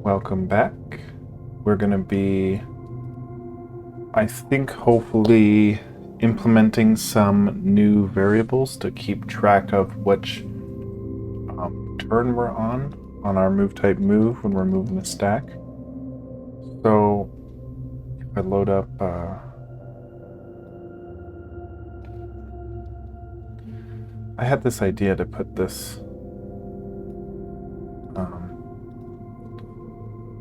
Welcome back. We're going to be, I think, hopefully implementing some new variables to keep track of which turn we're on our move type move when we're moving the stack. So if I load up I had this idea to put this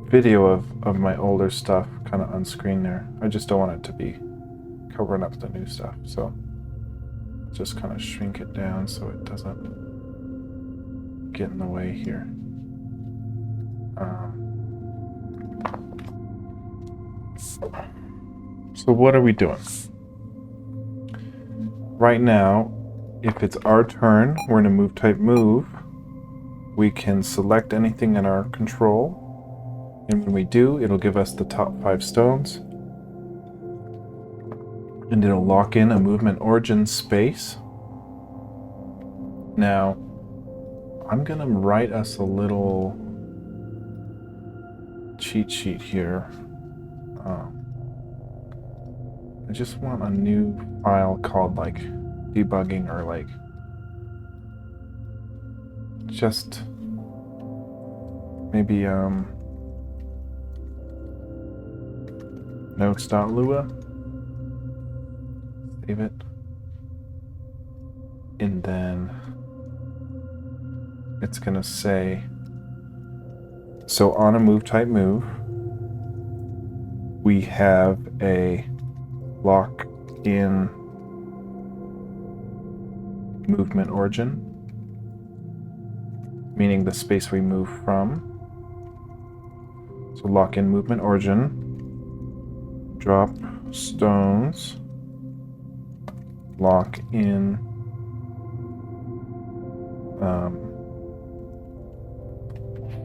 video of my older stuff kind of on screen there. I just don't want it to be covering up the new stuff, so just kind of shrink it down so it doesn't get in the way here. So what are we doing? Right now, if it's our turn, we're in a move type move. We can select anything in our control, and when we do, it'll give us the top 5 stones, and it'll lock in a movement origin space. Now, I'm gonna write us a little cheat sheet here. I just want a new file called like debugging, or like just maybe notes.lua. Save it, and then it's gonna say, so on a move type move, we have a lock in movement origin, meaning the space we move from. So lock in movement origin, drop stones, lock in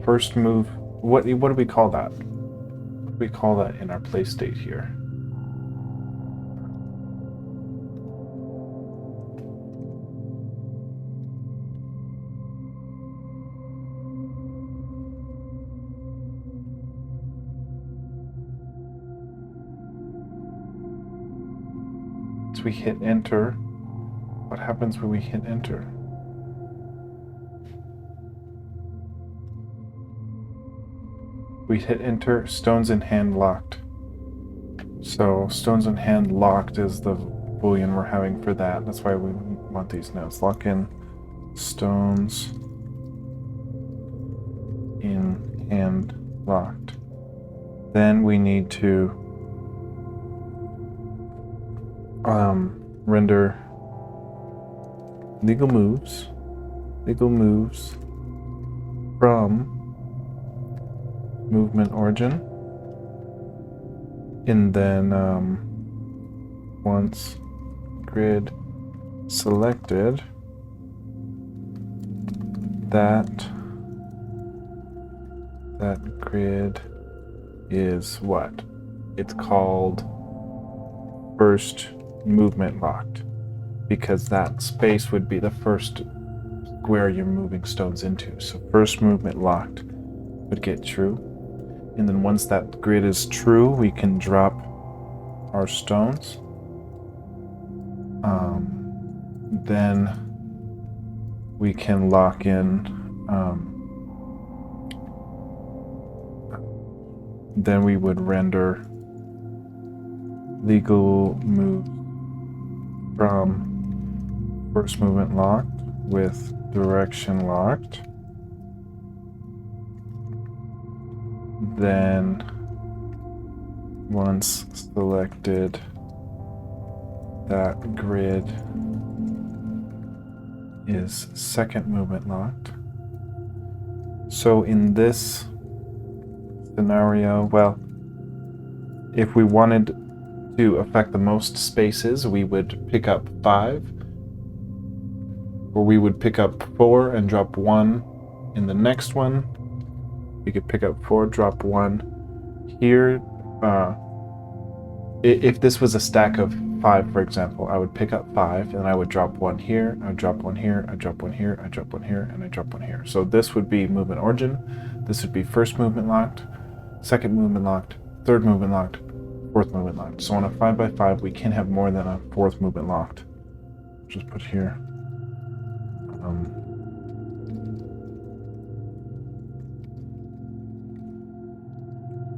first move. What do we call that? What do we call that in our play state here? So we hit enter. What happens when we hit enter? We hit enter, stones in hand locked. So stones in hand locked is the boolean we're having for that. That's why we want these nodes. Lock in stones in hand locked. Then we need to render legal moves from movement origin, and then once grid selected, that grid is what? It's called first movement locked, because that space would be the first square you're moving stones into. So first movement locked would get true. And then once that grid is true, we can drop our stones. Then we can lock in, then we would render legal move from first movement locked with direction locked. Then once selected, that grid is second movement locked. So in this scenario, well, if we wanted to affect the most spaces, we would pick up 5, or we would pick up 4 and drop 1 in the next one. We could pick up 4, drop 1 here. If this was a stack of 5, for example, I would pick up 5 and I would drop 1 here, I would drop 1 here, I drop 1 here, I drop 1 here, and I drop 1 here. So this would be movement origin. This would be first movement locked, second movement locked, third movement locked, fourth movement locked. So on a 5x5, we can't have more than a fourth movement locked. Just put here.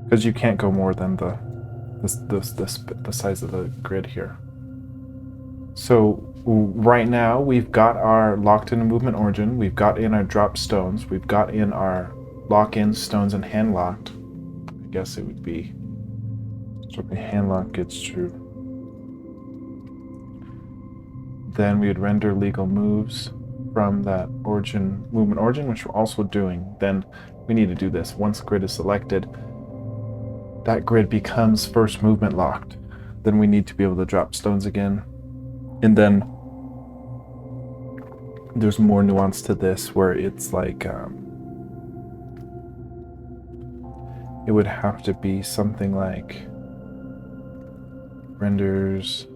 Because you can't go more than the size of the grid here. So right now we've got our locked in movement origin, we've got in our drop stones, we've got in our lock-in stones and hand locked. I guess it would be, so if the hand lock gets true, then we would render legal moves from that origin, movement origin, which we're also doing. Then we need to do this. Once grid is selected, that grid becomes first movement locked. Then we need to be able to drop stones again. And then there's more nuance to this where it's like, it would have to be something like renders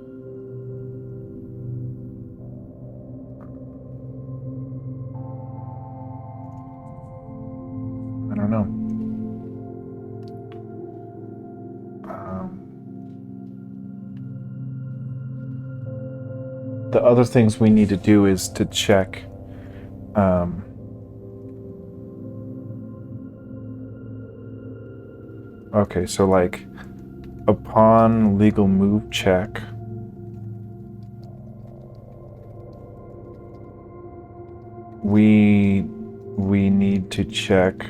I don't know. The other things we need to do is to check okay, so like upon legal move check, we need to check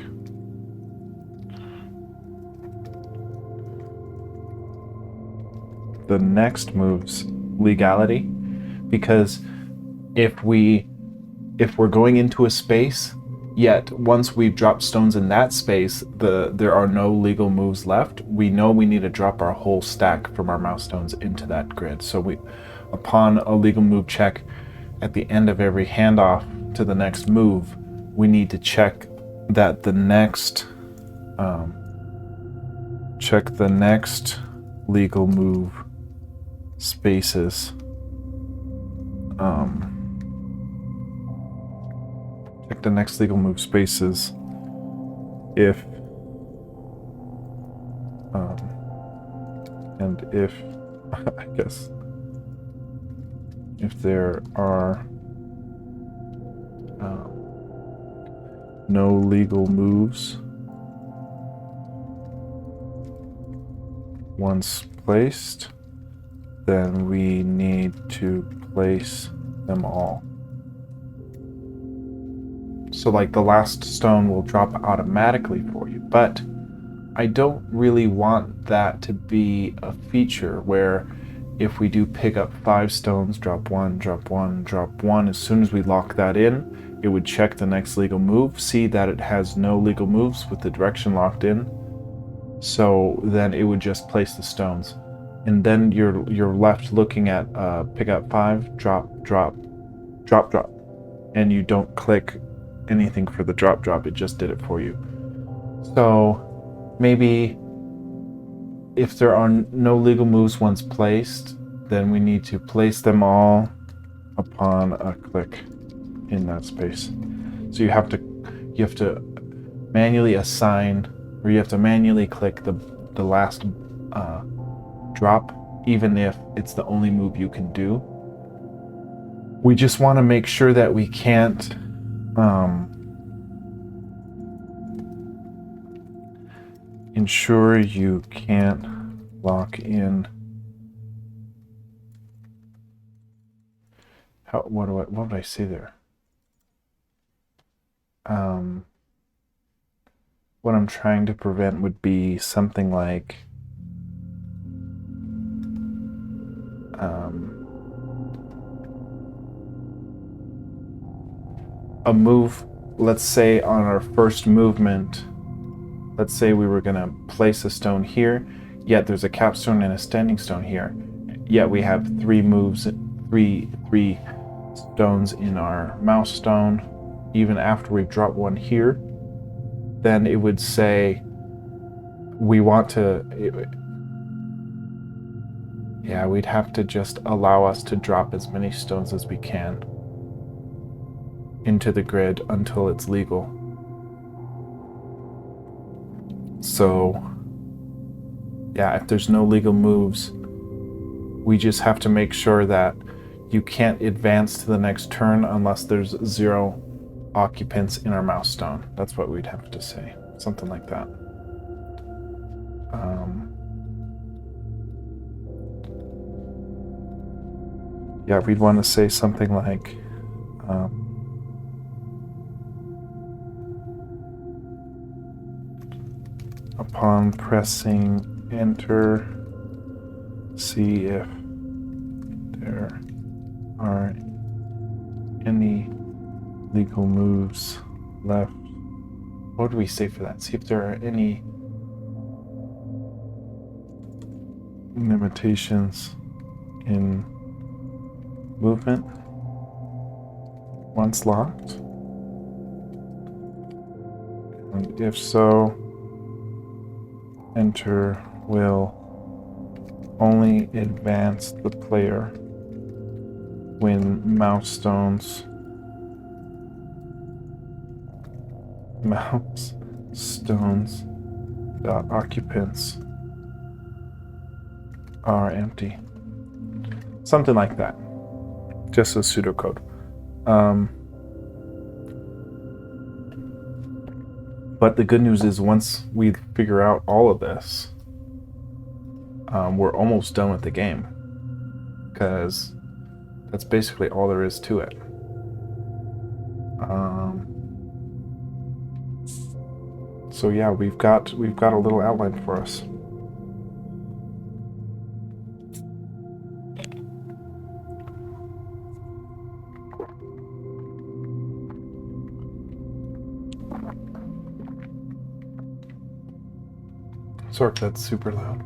the next move's legality, because if we're going into a space, yet once we've dropped stones in that space, there are no legal moves left, we know we need to drop our whole stack from our mouse stones into that grid. So upon a legal move check at the end of every handoff to the next move, we need to check that the next legal move spaces check the next legal move spaces if and if I guess if there are no legal moves once placed, then we need to place them all. So like the last stone will drop automatically for you, but I don't really want that to be a feature where if we do pick up 5 stones, drop 1, drop 1, drop 1, as soon as we lock that in, it would check the next legal move, see that it has no legal moves with the direction locked in, so then it would just place the stones. And then you're left looking at pick up 5, drop, drop, drop, drop, and you don't click anything for the drop, drop, it just did it for you. So maybe if there are no legal moves once placed, then we need to place them all upon a click in that space. So you have to manually assign, or you have to manually click the last drop, even if it's the only move you can do. We just want to make sure that we can't ensure you can't lock in. What would I say there? What I'm trying to prevent would be something like a move, let's say on our first movement, let's say we were going to place a stone here, yet there's a capstone and a standing stone here, yet we have 3 moves, three stones in our mouse stone, even after we've dropped 1 here, then it would say we want to, we'd have to just allow us to drop as many stones as we can into the grid until it's legal. So yeah, if there's no legal moves, we just have to make sure that you can't advance to the next turn unless there's 0 occupants in our mouse stone. That's what we'd have to say. Something like that. Yeah, we'd want to say something like upon pressing enter, see if there are any legal moves left. What do we say for that? See if there are any limitations in movement once locked. And if so, enter will only advance the player when mouse stones dot occupants are empty. Something like that. Just a pseudocode. But the good news is once we figure out all of this, we're almost done with the game, because that's basically all there is to it. So yeah, we've got a little outline for us. Sorry, that's super loud.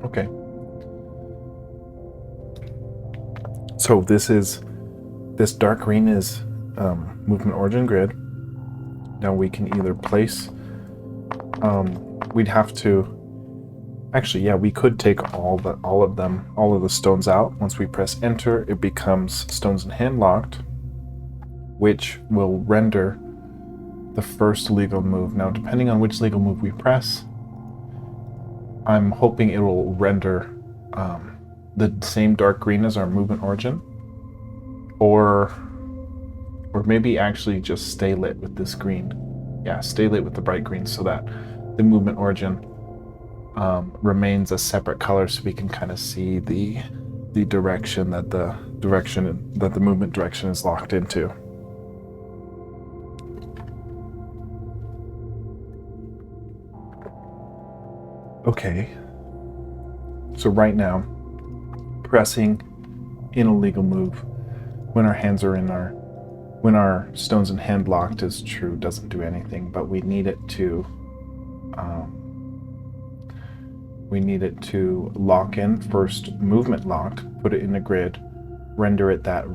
Okay. So this dark green is movement origin grid. Now we can either place, we'd have to, actually, yeah, we could take all of the stones out. Once we press enter, it becomes stones in hand locked, which will render the first legal move. Now, depending on which legal move we press, I'm hoping it will render the same dark green as our movement origin, or maybe actually just stay lit with this green. Yeah, stay lit with the bright green so that the movement origin remains a separate color, so we can kind of see the direction that the movement direction is locked into. Okay, so right now, pressing in a legal move when our hands are when our stones in hand locked is true, doesn't do anything, but we need it to lock in first movement locked, put it in the grid, render it that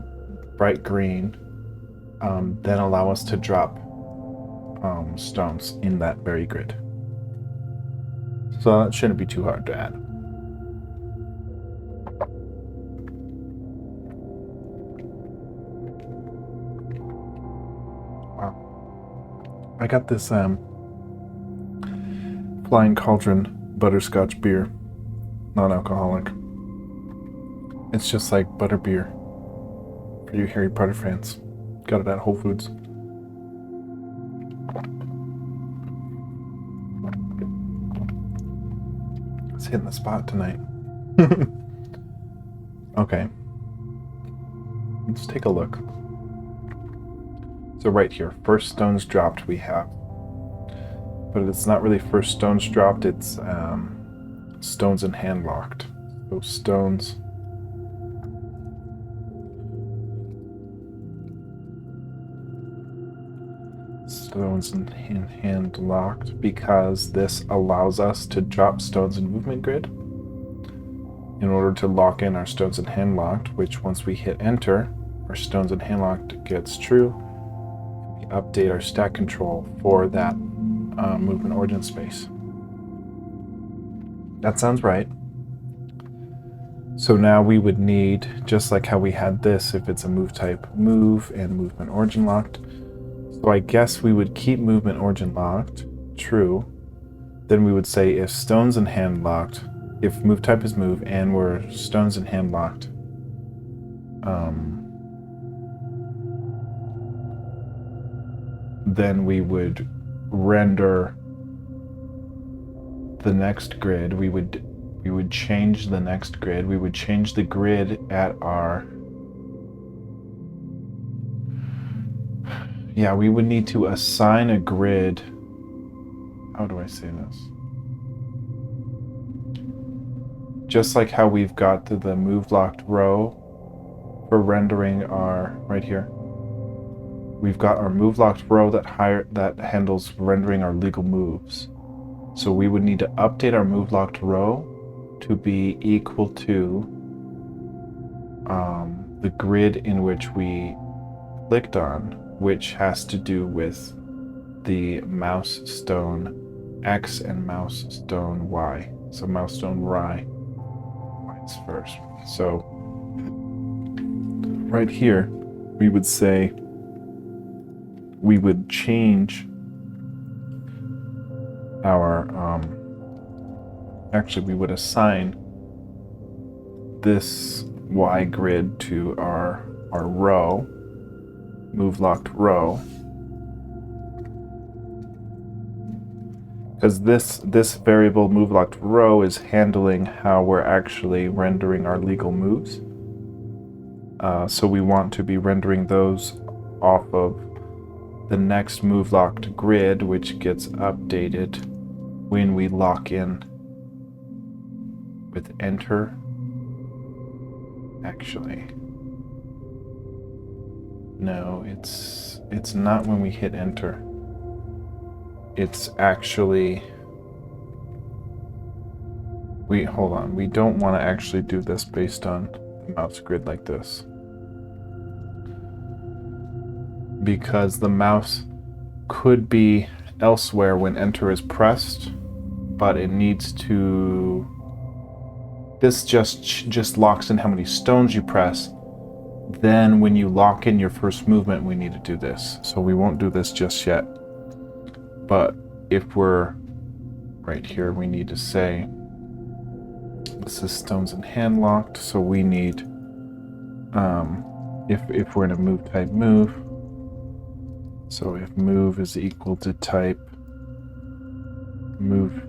bright green, then allow us to drop stones in that very grid. So that shouldn't be too hard to add. Wow. I got this Flying Cauldron butterscotch beer, non-alcoholic. It's just like butterbeer for you Harry Potter fans. Got it at Whole Foods. It's hitting the spot tonight. Okay. Let's take a look. So right here, first stones dropped we have. But it's not really first stones dropped, it's stones in hand locked. So stones in hand locked, because this allows us to drop stones in movement grid in order to lock in our stones in hand locked, which once we hit enter, our stones in hand locked gets true. We update our stack control for that movement origin space. That sounds right. So now we would need, just like how we had this, if it's a move type, move and movement origin locked. So I guess we would keep movement origin locked, true, then we would say if stones and hand locked, if move type is move and we're stones and hand locked, then we would render the next grid. We would change the next grid. We would change the grid at our, yeah, we would need to assign a grid. How do I say this? Just like how we've got the move locked row for rendering our, right here. We've got our move locked row that handles rendering our legal moves. So we would need to update our move locked row to be equal to the grid in which we clicked on, which has to do with the mouse stone X and mouse stone Y. So mouse stone Y is first. So right here, we would say, we would change our, actually we would assign this Y grid to our row, move locked row, because this variable move locked row is handling how we're actually rendering our legal moves. So we want to be rendering those off of the next move locked grid, which gets updated when we lock in with enter. Actually, no, it's not when we hit enter. It's actually, hold on, we don't want to actually do this based on the mouse grid like this, because the mouse could be elsewhere when enter is pressed, but it needs to, this just locks in how many stones you press. Then when you lock in your first movement, we need to do this. So we won't do this just yet. But if we're right here, we need to say, this is stones and hand locked. So we need, if we're in a move type move, so if move is equal to type, move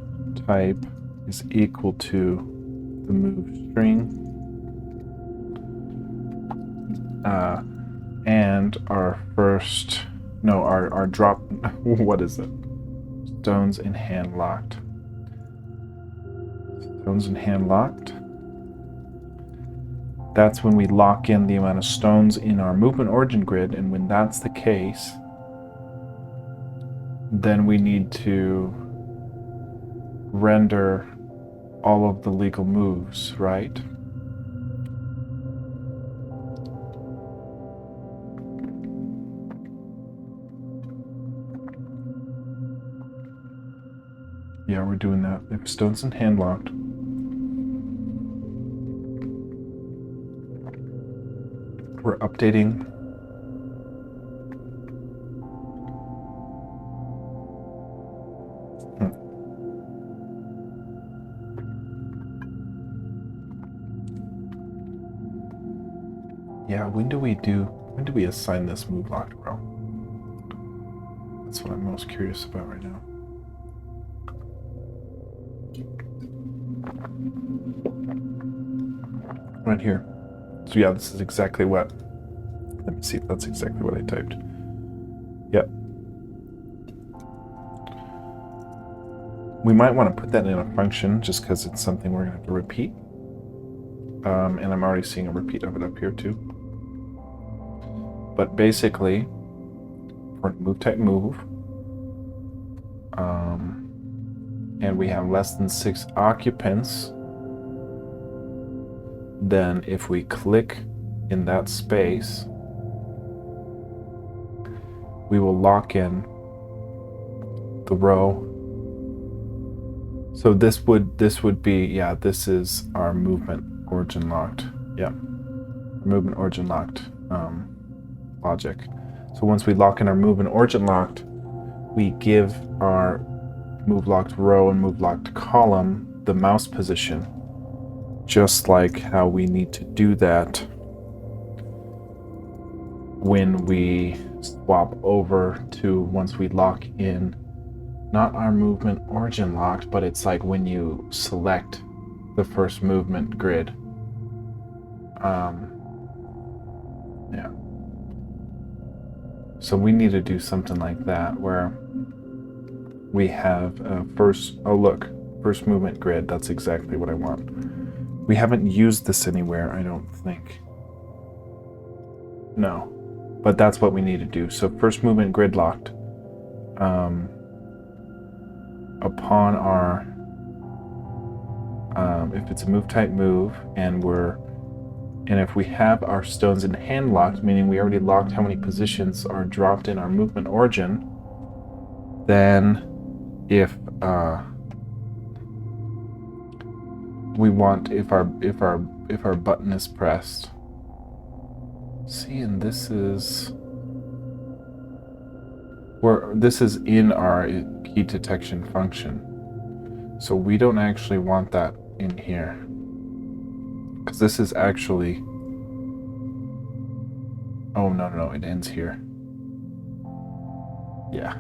type is equal to the move string, and our first, no, our drop, what is it? Stones and hand locked. Stones and hand locked. That's when we lock in the amount of stones in our movement origin grid, and when that's the case, then we need to render all of the legal moves, right? Yeah, we're doing that. If stones and hand locked, we're updating yeah, when do we assign this move locked row? That's what I'm most curious about right now. Right here. So yeah, this is exactly what, let me see if that's exactly what I typed. Yep. We might want to put that in a function just because it's something we're going to have to repeat. And I'm already seeing a repeat of it up here too. But basically, for move type move, and we have less than 6 occupants, then if we click in that space, we will lock in the row. So this would be, yeah, this is our movement origin locked. Yeah, movement origin locked logic. So once we lock in our movement origin locked, we give our move locked row and move locked column the mouse position, just like how we need to do that when we swap over to, once we lock in, not our movement origin locked, but it's like when you select the first movement grid. Yeah. So we need to do something like that where we have first movement grid. That's exactly what I want. We haven't used this anywhere, I don't think. No, but that's what we need to do. So first movement grid locked. Upon our, if it's a move type move, and if we have our stones in hand locked, meaning we already locked how many positions are dropped in our movement origin, then if we want, if our button is pressed, see, and this is in our key detection function, so we don't actually want that in here, because this is actually, oh no, it ends here. Yeah,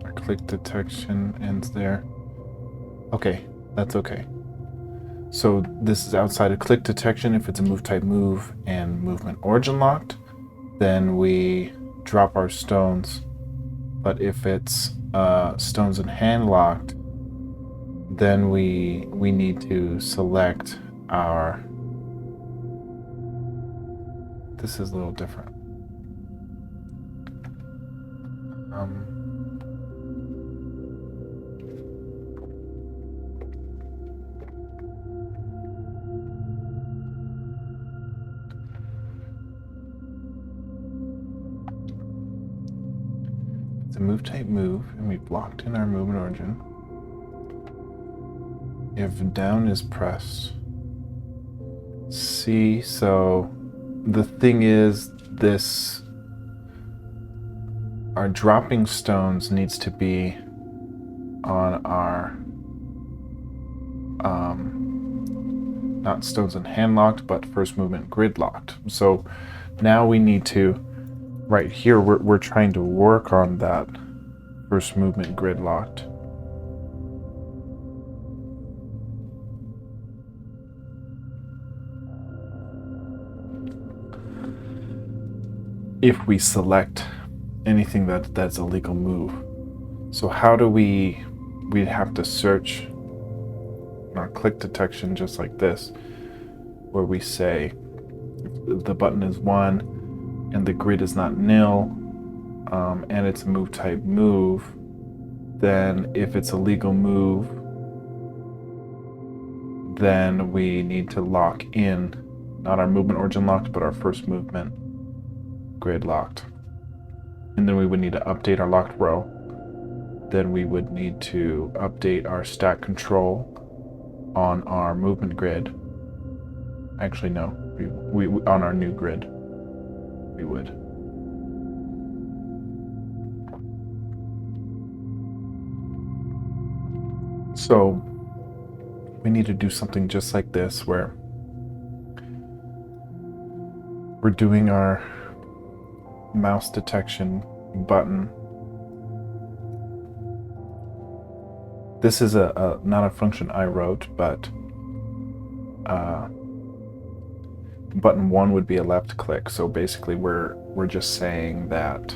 our click detection ends there. Okay, that's okay. So this is outside of click detection. If it's a move type move and movement origin locked, then we drop our stones. But if it's stones in hand locked, then we need to select our, this is a little different. It's a move type move, and we blocked in our movement origin. If down is pressed, see, so the thing is, this, our dropping stones needs to be on our, not stones in hand locked, but first movement grid locked. So now we need to, right here, we're trying to work on that first movement grid locked. If we select anything that's a legal move. So how do we'd have to search our click detection just like this, where we say if the button is 1 and the grid is not nil, and it's a move type move, then if it's a legal move, then we need to lock in, not our movement origin locked, but our first movement grid locked. And then we would need to update our locked row. Then we would need to update our stack control on our movement grid. Actually, no, we on our new grid, we would. So we need to do something just like this, where we're doing our mouse detection button. This is not a function I wrote, but button 1 would be a left click. So basically we're just saying that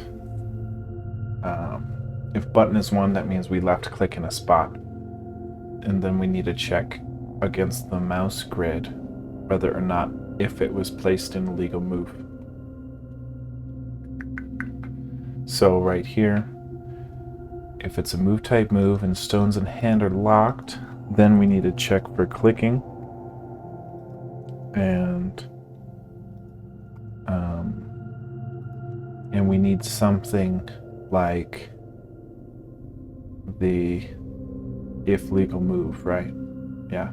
if button is 1, that means we left click in a spot, and then we need to check against the mouse grid whether or not if it was placed in a legal move. So right here, if it's a move type move and stones in hand are locked, then we need to check for clicking, and we need something like the if legal move, right? Yeah.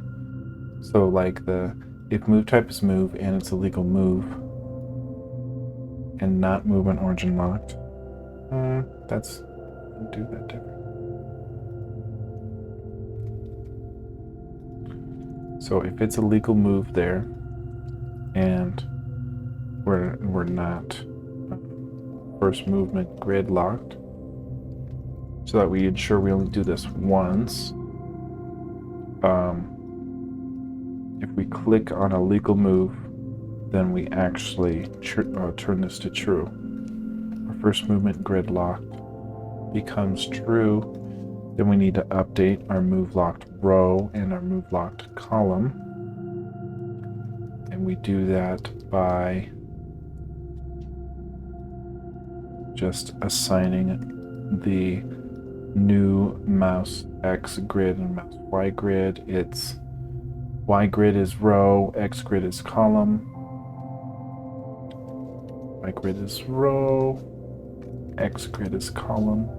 So like the if move type is move and it's a legal move and not movement origin locked. Do that different. So if it's a legal move there, and we're not first movement grid locked, so that we ensure we only do this once. If we click on a legal move, then we actually turn this to true. Our first movement grid locked becomes true. Then we need to update our move locked row and our move locked column. And we do that by just assigning the new mouse X grid and mouse Y grid. It's Y grid is row, X grid is column. Y grid is row, X grid is column.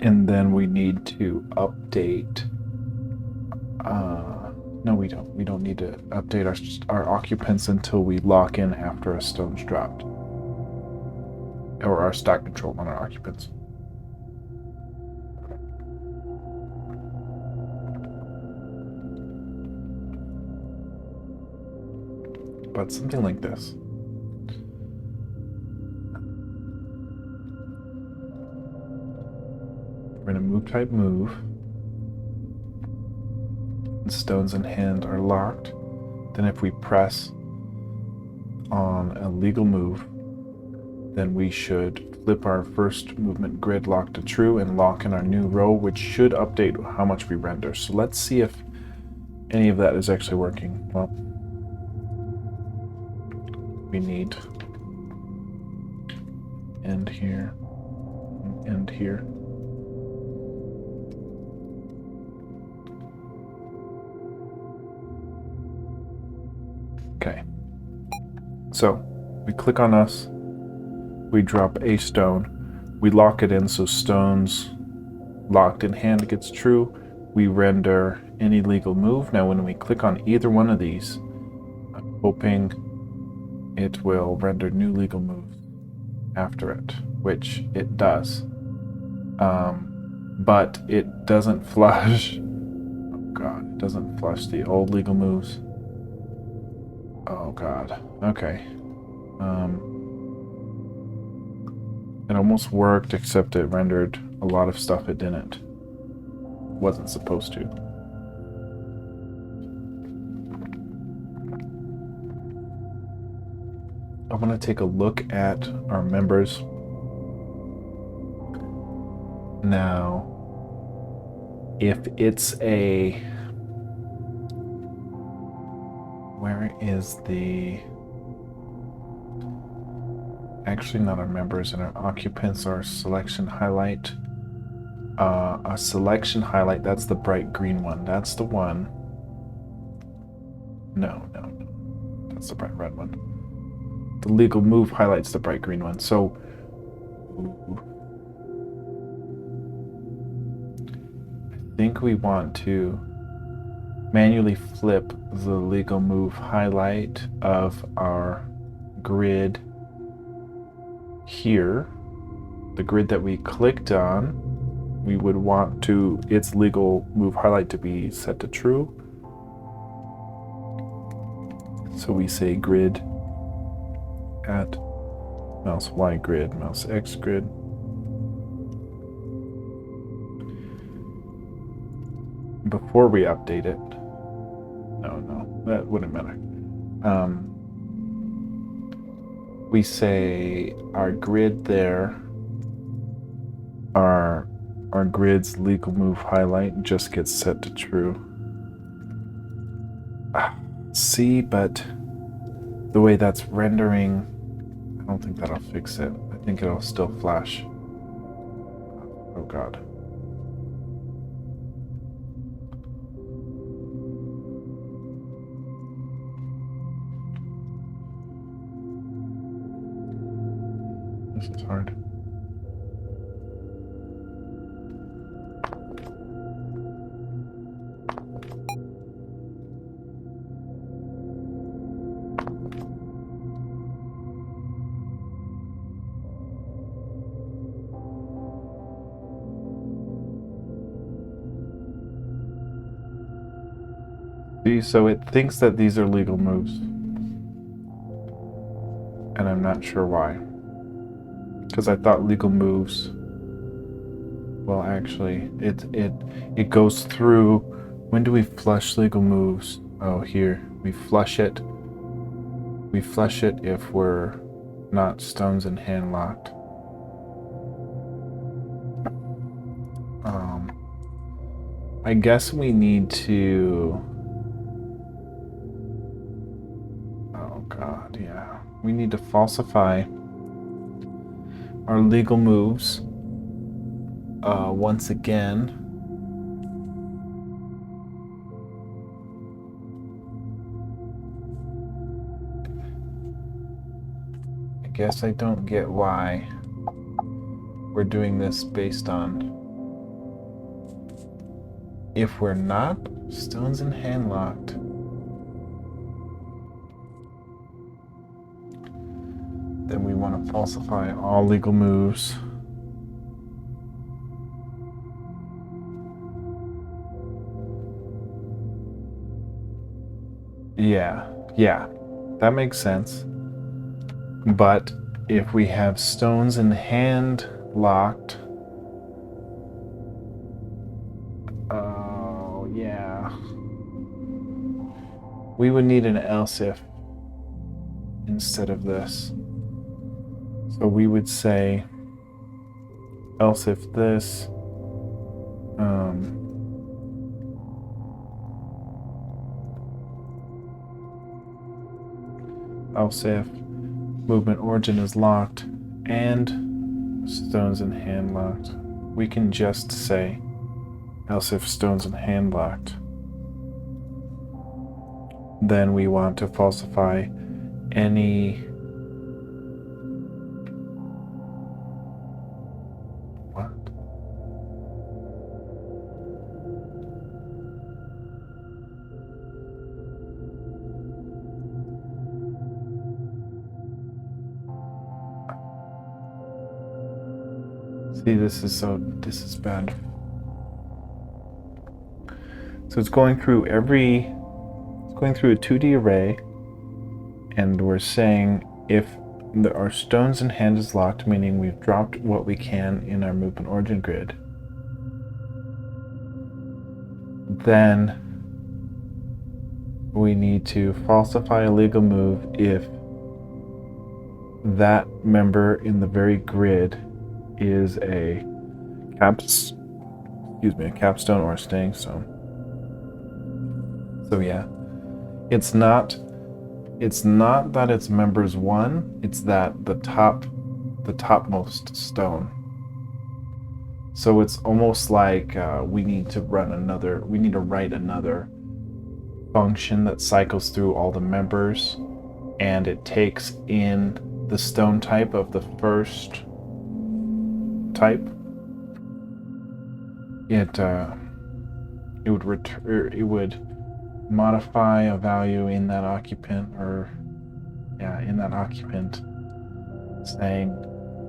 And then we need to update. No, we don't. We don't need to update our occupants until we lock in after a stone's dropped. Or our stack control on our occupants. But something like this. We're going to move type move. And stones in hand are locked. Then if we press on a legal move, then we should flip our first movement grid lock to true and lock in our new row, which should update how much we render. So let's see if any of that is actually working. Well, we need end here, end here. Okay, so we click on us, we drop a stone, we lock it in so stones locked in hand gets true, we render any legal move. Now when we click on either one of these, I'm hoping it will render new legal moves after it, which it does. But it doesn't flush. Oh god, it doesn't flush the old legal moves. Oh god. Okay. It almost worked, except it rendered a lot of stuff it didn't. Wasn't supposed to. I want to take a look at our members. Now, if it's a... Where is the... Actually, not our members and our occupants, our selection highlight. A selection highlight, that's the bright green one. That's the one. No. That's the bright red one. The legal move highlights the bright green one. So, I think we want to manually flip the legal move highlight of our grid here. The grid that we clicked on, we would want to its legal move highlight to be set to true. So we say grid at mouse Y grid, mouse X grid. Before we update it, no, that wouldn't matter. We say our grid there, our grid's legal move highlight just gets set to true. See, but the way that's rendering, I don't think that'll fix it. I think it'll still flash. Oh god. This is hard. See, so it thinks that these are legal moves. And I'm not sure why. Because I thought legal moves, well, actually, it goes through. When do we flush legal moves? Oh, here. We flush it. We flush it if we're not stones in hand locked. I guess we need to... Oh god, yeah. We need to falsify our legal moves once again. I guess I don't get why we're doing this based on if we're not stones in hand locked. Then we want to falsify all legal moves. Yeah, that makes sense. But if we have stones in hand locked, oh yeah, we would need an else if instead of this. So we would say else if this, else if movement origin is locked and stones in hand locked. We can just say else if stones in hand locked. Then we want to falsify any what? See, this is bad. So it's going through a 2D array, and we're saying if our stones in hand is locked, meaning we've dropped what we can in our movement origin grid, then we need to falsify a legal move if that member in the very grid is a capstone or a staying stone. So yeah, it's not that it's members 1, it's that the topmost stone. So it's almost like we need to write another function that cycles through all the members, and it takes in the stone type of the first type. It would modify a value in that occupant, saying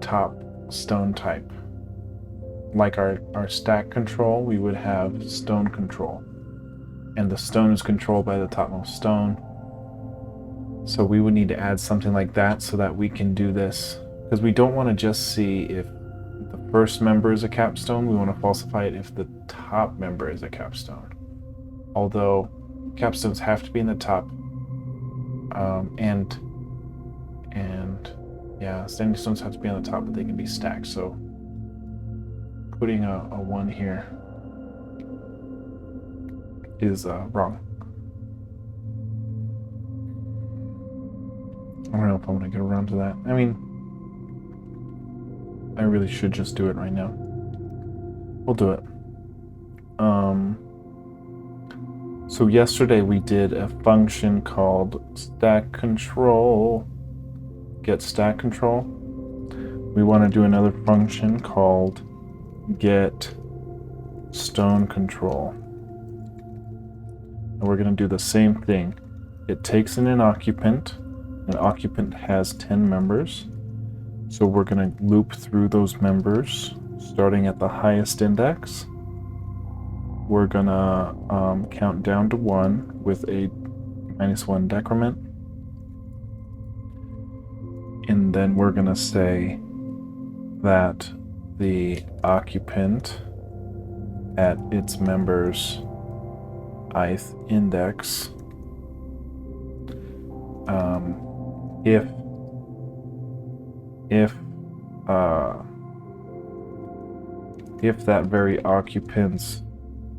top stone type. Like our stack control, we would have stone control, and the stone is controlled by the topmost stone. So we would need to add something like that so that we can do this, because we don't want to just see if the first member is a capstone. We want to falsify it if the top member is a capstone. Although capstones have to be in the top, and standing stones have to be on the top, but they can be stacked. So putting a 1 here is wrong. I don't know if I'm going to get around to that. I mean, I really should just do it right now. We'll do it. So yesterday we did a function called stack control, get stack control. We want to do another function called get stone control. And we're going to do the same thing. It takes in an occupant. An occupant has 10 members. So we're going to loop through those members, starting at the highest index. we're gonna count down to 1 with a -1 decrement. And then we're gonna say that the occupant at its member's ith index, if that very occupant's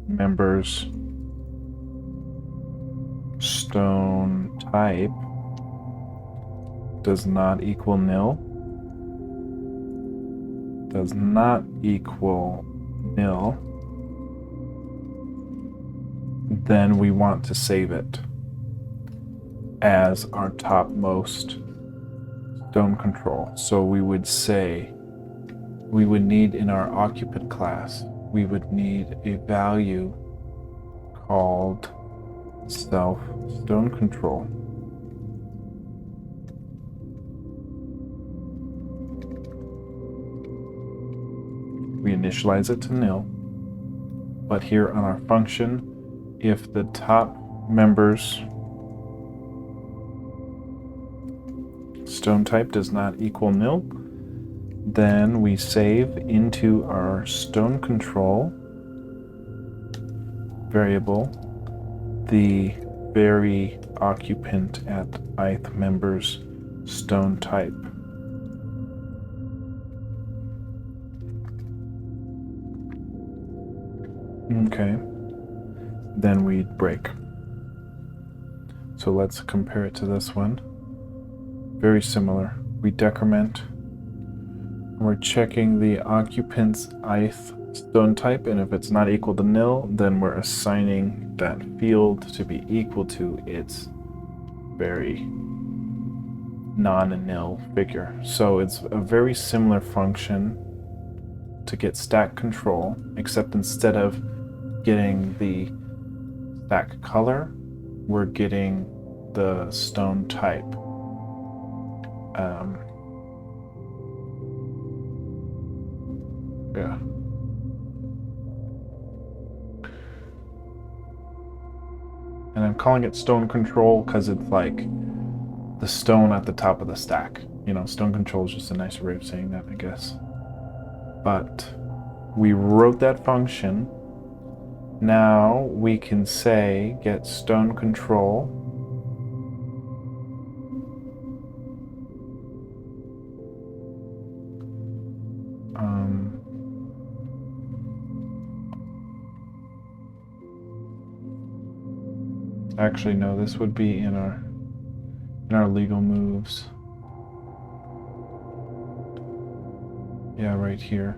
member's stone type does not equal nil, then we want to save it as our topmost stone control. So we would say, we would need in our occupant class, we would need a value called self stone control. We initialize it to nil, but here on our function, if the top member's stone type does not equal nil, then we save into our stone control variable the very occupant at ith member's stone type. Okay, then we break. So let's compare it to this one. Very similar. We decrement. We're checking the occupant's ith stone type, and if it's not equal to nil, then we're assigning that field to be equal to its very non-nil figure. So it's a very similar function to get stack control, except instead of getting the stack color, we're getting the stone type. Yeah. And I'm calling it stone control because it's like the stone at the top of the stack. You know, stone control is just a nice way of saying that, I guess. But we wrote that function. Now we can say get stone control actually no, this would be in our legal moves. Yeah, right here.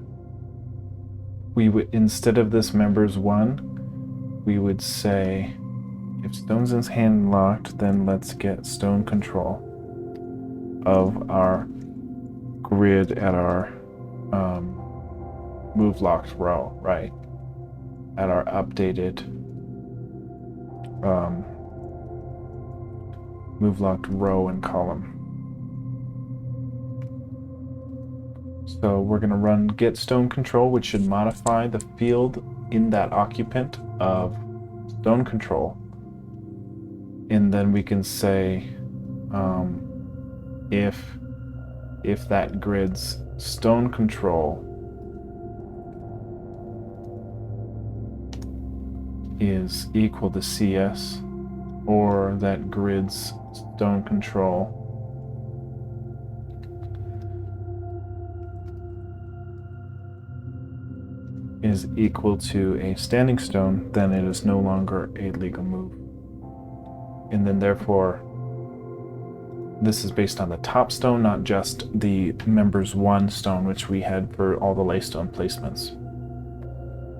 We would, instead of this members 1, we would say if stone's in hand locked, then let's get stone control of our grid at our move locked row, right? At our updated move locked row and column. So we're going to run get stone control, which should modify the field in that occupant of stone control. And then we can say if that grid's stone control is equal to CS, or that grid's stone control is equal to a standing stone, then it is no longer a legal move. And then therefore, this is based on the top stone, not just the members 1 stone, which we had for all the lay stone placements.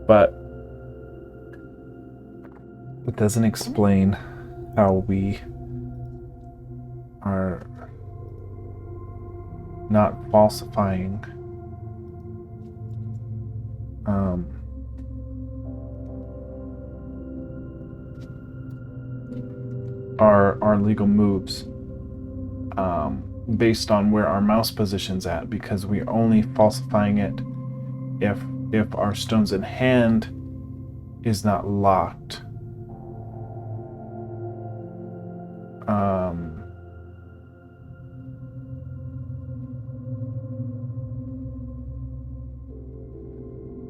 But it doesn't explain how we are not falsifying our legal moves based on where our mouse position's at, because we're only falsifying it if our stones in hand is not locked.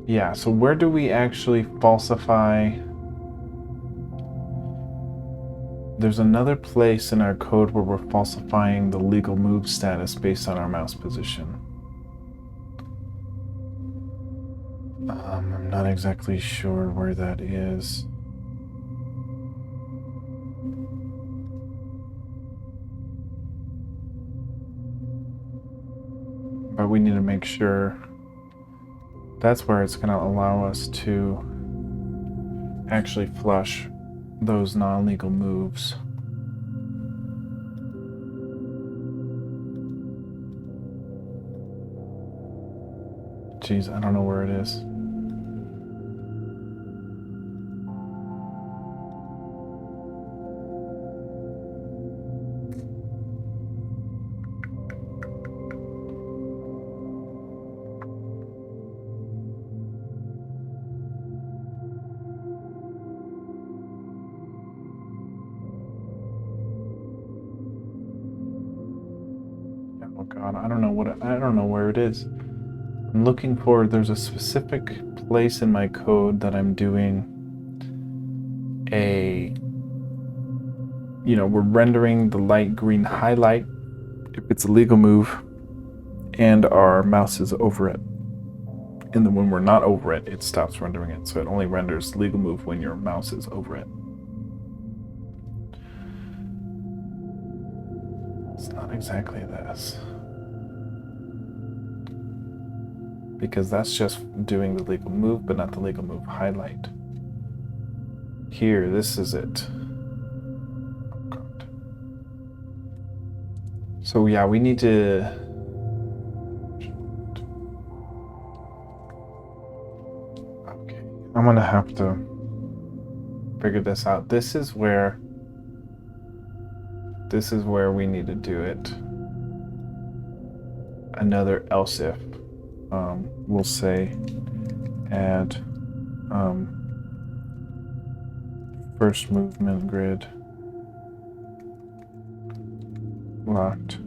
Yeah, so where do we actually falsify? There's another place in our code where we're falsifying the legal move status based on our mouse position. I'm not exactly sure where that is. But we need to make sure that's where it's going to allow us to actually flush those non-legal moves. Geez, I don't know where it is. Oh God, I don't know where it is. I'm looking for, there's a specific place in my code that I'm doing we're rendering the light green highlight if it's a legal move and our mouse is over it. And then when we're not over it, it stops rendering it. So it only renders legal move when your mouse is over it. It's not exactly this. Because that's just doing the legal move, but not the legal move highlight. Here, this is it. Oh God. So yeah, we need to... Okay, I'm gonna have to figure this out. This is where we need to do it. Another else if. We'll say add first movement grid locked.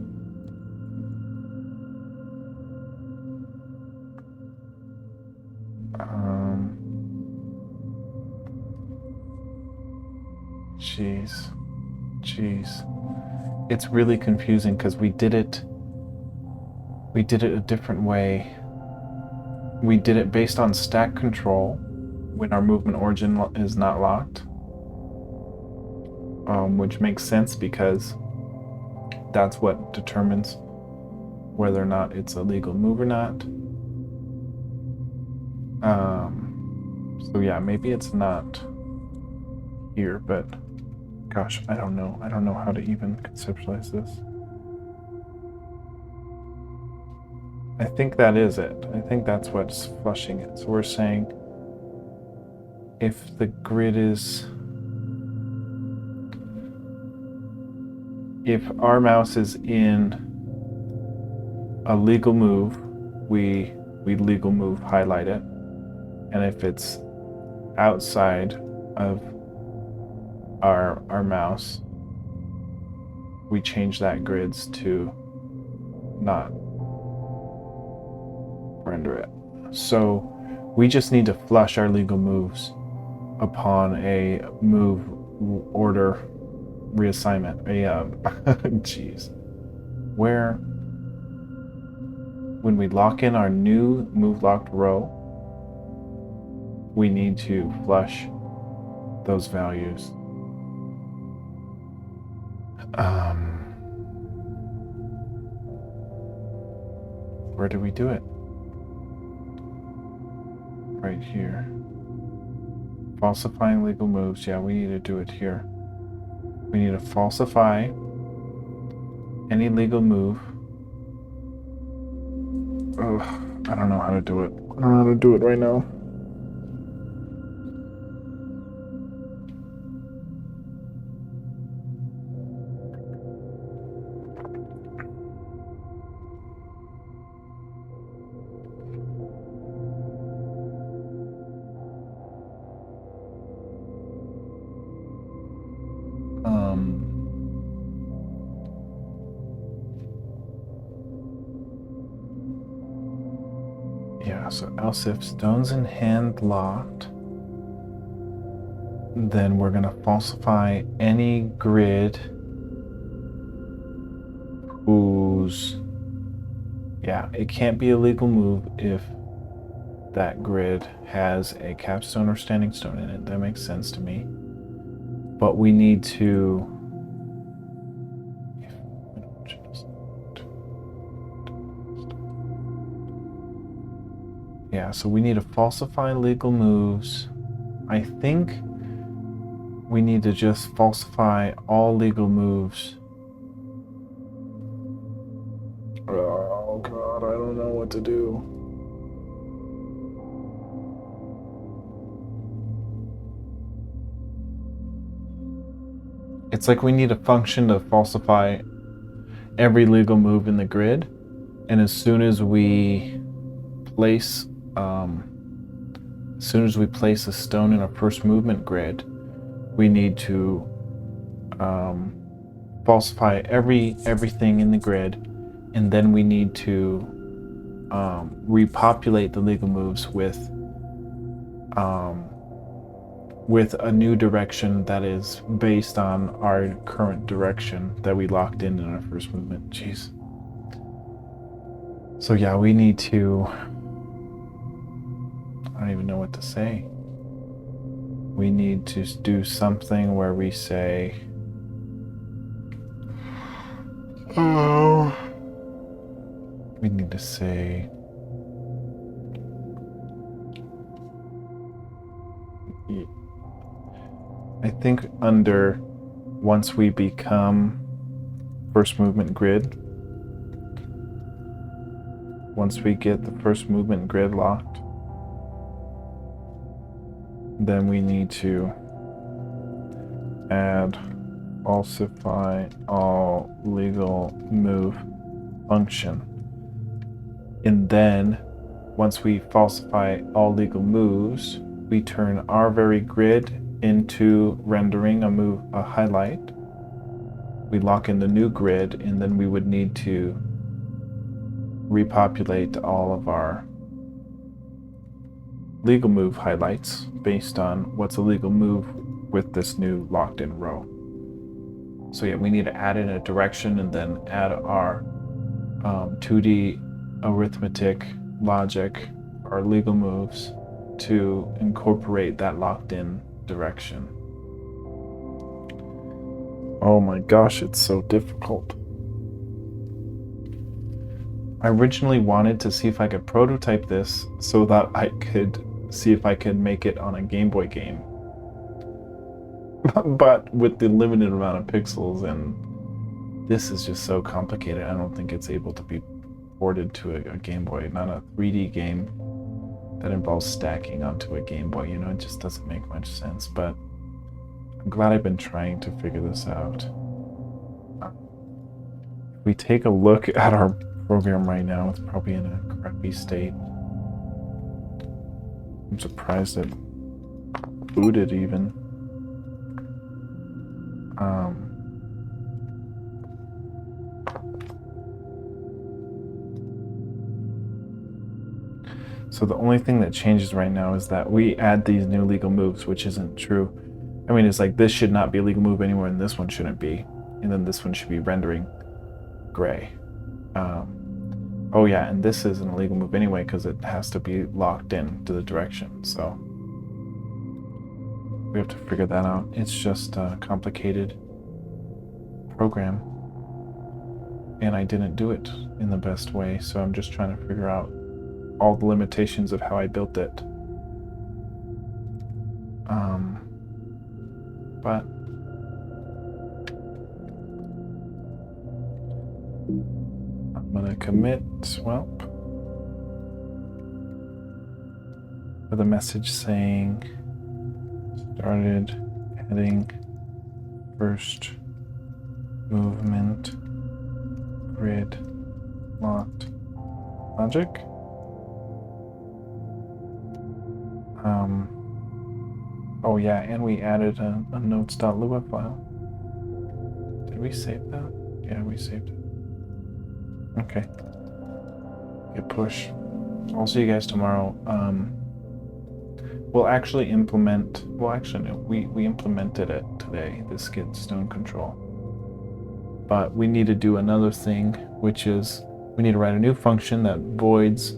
Jeez. It's really confusing because we did it a different way. We did it based on stack control when our movement origin is not locked, which makes sense because that's what determines whether or not it's a legal move or not. So yeah, maybe it's not here, but gosh, I don't know. I don't know how to even conceptualize this. I think that is it. I think that's what's flushing it. So we're saying if the grid is... If our mouse is in a legal move, we legal move highlight it. And if it's outside of our mouse, we change that grids to not render it. So we just need to flush our legal moves upon a move order reassignment. Jeez. Where when we lock in our new move locked row, we need to flush those values. Where do we do it? Right here. Falsifying legal moves. Yeah, we need to do it here. We need to falsify any legal move. Ugh, I don't know how to do it. I don't know how to do it right now. Yeah, so else if stones in hand locked, then we're going to falsify any grid whose... Yeah, it can't be a legal move if that grid has a capstone or standing stone in it. That makes sense to me. But we need to... Yeah, so we need to falsify legal moves. I think we need to just falsify all legal moves. Oh god, I don't know what to do. It's like we need a function to falsify every legal move in the grid, and as soon as we place a stone in a first movement grid, we need to falsify everything in the grid, and then we need to repopulate the legal moves with a new direction that is based on our current direction that we locked in our first movement. Jeez. So yeah, we need to... I don't even know what to say. We need to do something where we say... Oh... We need to say... I think under once we become first movement grid, once we get the first movement grid locked, then we need to add falsify all legal move function. And then once we falsify all legal moves, we turn our very grid into rendering a highlight. We lock in the new grid, and then we would need to repopulate all of our legal move highlights based on what's a legal move with this new locked in row. So yeah, we need to add in a direction and then add our 2D arithmetic logic, our legal moves, to incorporate that locked in direction. Oh my gosh, it's so difficult. I originally wanted to see if I could prototype this so that I could see if I could make it on a Game Boy game. But with the limited amount of pixels, and this is just so complicated, I don't think it's able to be ported to a Game Boy, not a 3D game that involves stacking onto a Game Boy, it just doesn't make much sense, but I'm glad I've been trying to figure this out. If we take a look at our program right now, it's probably in a crappy state. I'm surprised it booted even. So the only thing that changes right now is that we add these new legal moves, which isn't true. I mean, it's like this should not be a legal move anymore, and this one shouldn't be. And then this one should be rendering gray. Oh yeah, and this is an illegal move anyway because it has to be locked in to the direction. So we have to figure that out. It's just a complicated program, and I didn't do it in the best way. So I'm just trying to figure out all the limitations of how I built it. But I'm gonna commit swap with a message saying started adding first movement grid locked logic. Oh yeah, and we added a notes.lua file. Did we save that? Yeah, we saved it. Okay. Good push. I'll see you guys tomorrow. We'll actually implement... Well, actually, no. We implemented it today, the skid stone control. But we need to do another thing, which is we need to write a new function that voids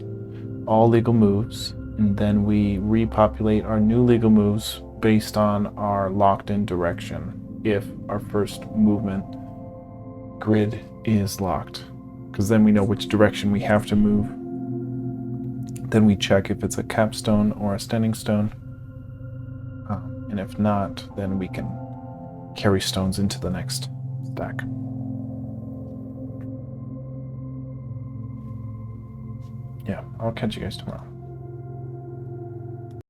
all legal moves, and then we repopulate our new legal moves based on our locked-in direction if our first movement grid is locked. Because then we know which direction we have to move. Then we check if it's a capstone or a standing stone. And if not, then we can carry stones into the next stack. Yeah, I'll catch you guys tomorrow.